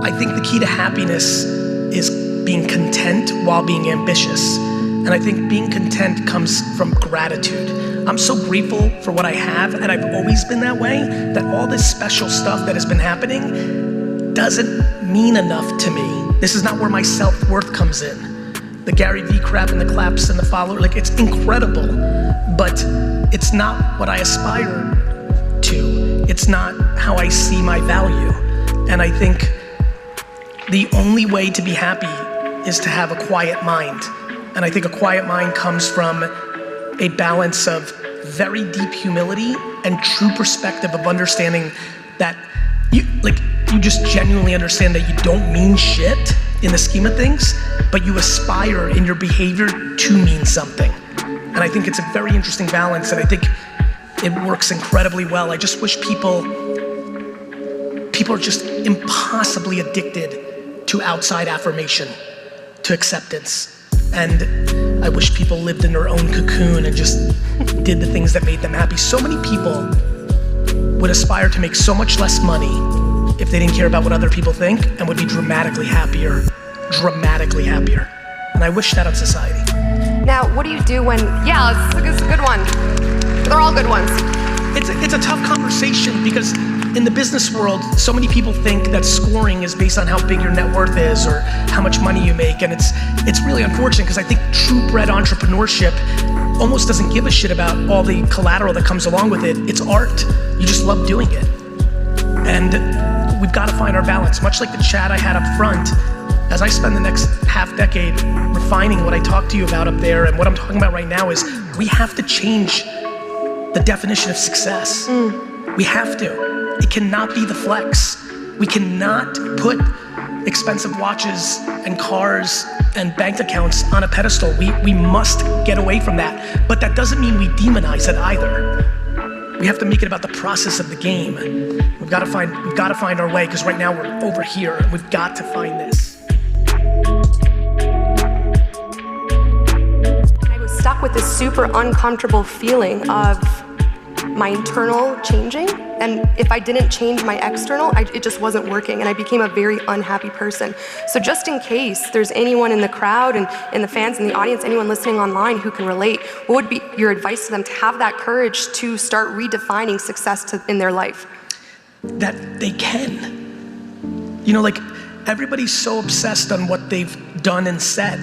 I think the key to happiness is being content while being ambitious. And I think being content comes from gratitude. I'm so grateful for what I have, and I've always been that way, that all this special stuff that has been happening doesn't mean enough to me. This is not where my self-worth comes in. The Garyvee crap and the claps and the follower, like, it's incredible, but it's not what I aspire to. It's not how I see my value. And I think the only way to be happy is to have a quiet mind. And I think a quiet mind comes from a balance of very deep humility and true perspective of understanding that you just genuinely understand that you don't mean shit in the scheme of things, but you aspire in your behavior to mean something. And I think it's a very interesting balance, and I think it works incredibly well. I just wish people are just impossibly addicted to outside affirmation, to acceptance. And I wish people lived in their own cocoon and just did the things that made them happy. So many people would aspire to make so much less money if they didn't care about what other people think, and would be dramatically happier. And I wish that on society. Now, what do you do when, yeah, it's a good one. They're all good ones. It's a tough conversation because in the business world, so many people think that scoring is based on how big your net worth is or how much money you make, and it's really unfortunate because I think true bred entrepreneurship almost doesn't give a shit about all the collateral that comes along with it. It's art. You just love doing it. And we've got to find our balance. Much like the chat I had up front, as I spend the next half decade refining what I talked to you about up there, and what I'm talking about right now is we have to change the definition of success. We have to. It cannot be the flex. We cannot put expensive watches and cars and bank accounts on a pedestal. We must get away from that. But that doesn't mean we demonize it either. We have to make it about the process of the game. We've got to find our way, because right now we're over here and we've got to find this. I was stuck with this super uncomfortable feeling of my internal changing, and if I didn't change my external, it just wasn't working, and I became a very unhappy person. So just in case there's anyone in the crowd and the fans in the audience, anyone listening online who can relate, what would be your advice to them to have that courage to start redefining success in their life? That they can. You know, like, everybody's so obsessed on what they've done and said.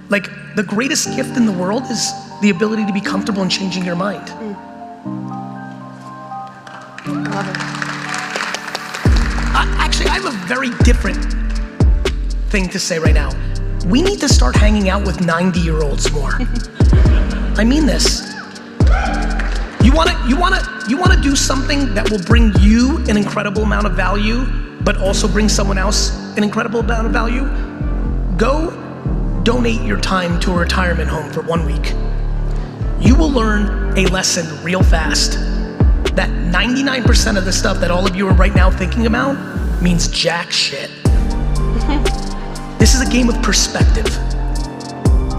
Like, the greatest gift in the world is the ability to be comfortable in changing your mind. Love it. Actually, I have a very different thing to say right now. We need to start hanging out with 90-year-olds more. I mean this. You wanna do something that will bring you an incredible amount of value, but also bring someone else an incredible amount of value? Go donate your time to a retirement home for 1 week. You will learn a lesson real fast. That 99% of the stuff that all of you are right now thinking about means jack shit. This is a game of perspective.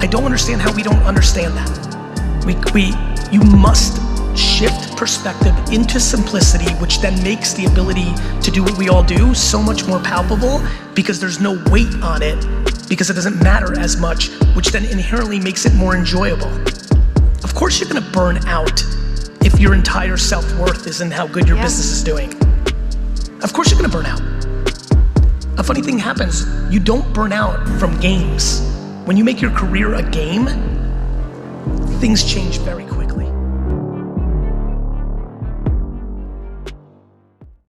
I don't understand how we don't understand that. You must shift perspective into simplicity, which then makes the ability to do what we all do so much more palpable, because there's no weight on it, because it doesn't matter as much, which then inherently makes it more enjoyable. Of course you're gonna burn out if your entire self-worth is in how good your business is doing. Of course you're gonna burn out. A funny thing happens, you don't burn out from games. When you make your career a game, things change very quickly.